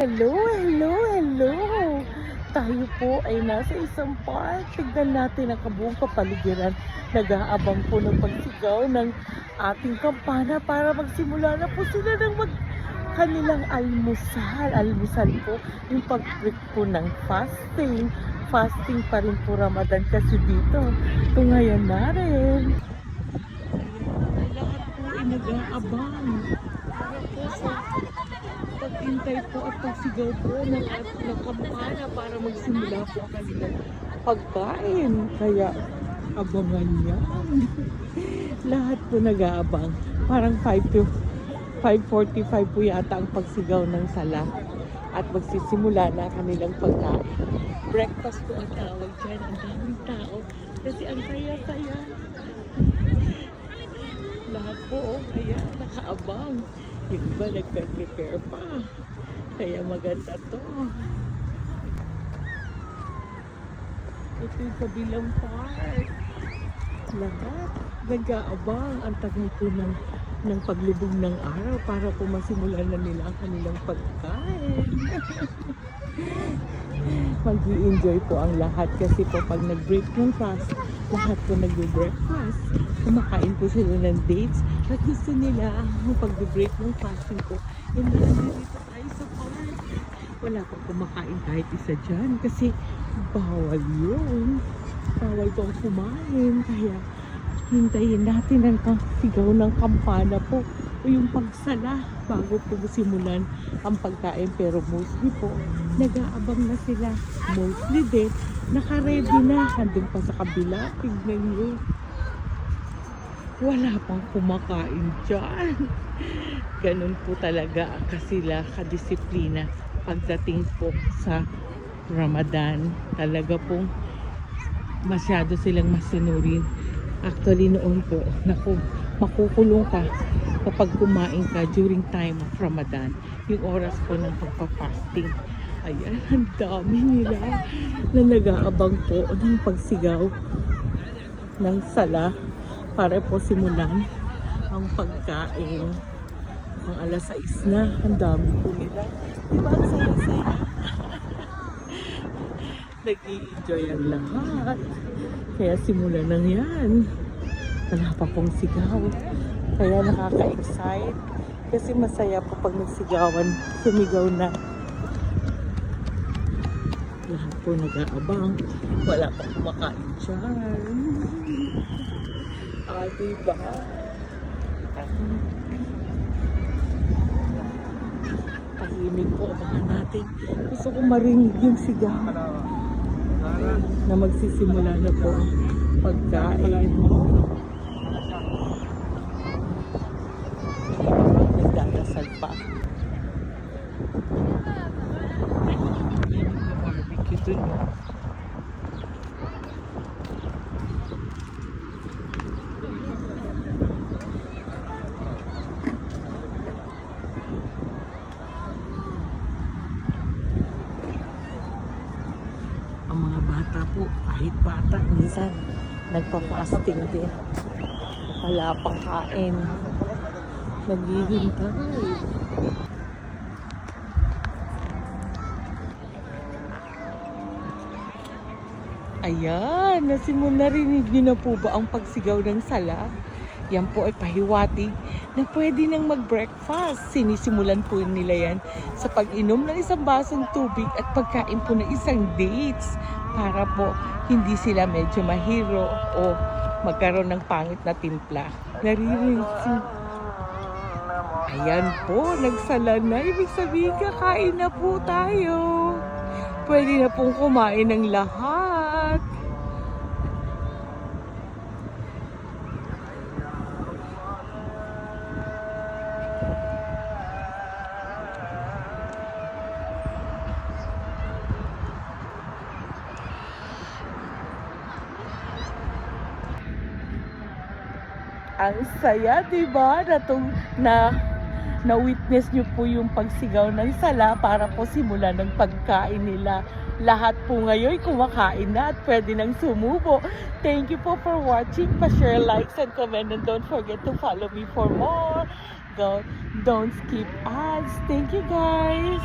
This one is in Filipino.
Hello, hello, hello! Tayo po ay nasa isang park. Tignan natin ang kabuong kapaligiran. Nag-aabang po ng pagsigaw ng ating kampana para magsimula na po sila ng kanilang almusal. Almusal po, yung pag-break po ng fasting. Fasting pa rin po Ramadan kasi dito. Ito ngayon na rin. Lahat po ay nag-aabang. Para po sa pag-intay po at pagsigaw po ng ating kampana para magsimula po ang kanilang pagkain. Kaya abangan niya. Lahat po nag-aabang. Parang 5:45 po yata ang pagsigaw ng sala. At magsisimula na kanilang pagkain. Breakfast po ang tawag dyan. Ang daming tao. Kasi ang saya-saya. Lahat po, kaya nakaabang. Yung iba nagpe-prepare pa. Kaya maganda to. Ito yung kabilang park. Lahat nag-aabang. Ang tagal po ng paglubog ng araw para po masimulan na nila ang kanilang pagkain. Mag-i-enjoy po ang lahat kasi po pag nag-break ng fast, lahat po nag-breakfast. Kumakain po sila ng dates at gusto nila ang pag-break ng fasting po. And then, dito tayo sa park. Wala pong kumakain kahit isa dyan kasi bawal yun. Bawal pong kumain. Kaya hintayin natin ang sigaw ng kampana po o yung pagsala bago po simulan ang pagkain. Pero mostly po, nag-aabang na sila. Mostly din, naka-ready na. Andun pa sa kabila. Tignan nyo. Wala pang kumakain dyan. Ganun po talaga kasi sila kadisiplina pagdating po sa Ramadan. Talaga pong masyado silang masinurin. Actually noon po, naku, makukulong ka kapag kumain ka during time of Ramadan. Yung oras po ng pagpa-fasting. Ayan, ang dami nila na nag-aabang po ng pagsigaw ng sala para po simulan ang pagkain. Ang alas 6 na, ang dami po nila. Diba ang saya-saya? Nag-i-enjoy ang lahat. Kaya simulan na yan. Wala pa pong sigaw. Kaya nakaka-excite. Kasi masaya po pag nagsigawan, sumigaw na. Lahat po nag-aabang. Wala pa kumakain dyan. Diba? Tahimik po, abangan natin. Gusto ko marinig yung sigaw na magsisimula na po pagkain. Nagdadasal pa. Barbecue dun. Ang mga bata po, kahit bata, minsan nagpa-fasting din. Wala pang kain. Naghihintay. Ayan, nasimula narinig niyo na po ba ang pagsigaw ng sala? Yan po ay pahiwatig na pwede nang mag-breakfast. Sinisimulan po nila yan sa pag-inom ng isang basong tubig at pagkain po ng isang dates para po hindi sila medyo mahiro o magkaroon ng pangit na timpla. Naririnig si... Ayan po, nagsala na. Ibig sabihin, kakain na po tayo. Pwede na pong kumain ng lahat. Ang saya, diba? Na-witness nyo po yung pagsigaw ng sala para po simulan ng pagkain nila. Lahat po ngayon kumakain na at pwede nang sumubo. Thank you po for watching. Pa-share, likes, and comment. And don't forget to follow me for more. Don't skip ads. Thank you guys.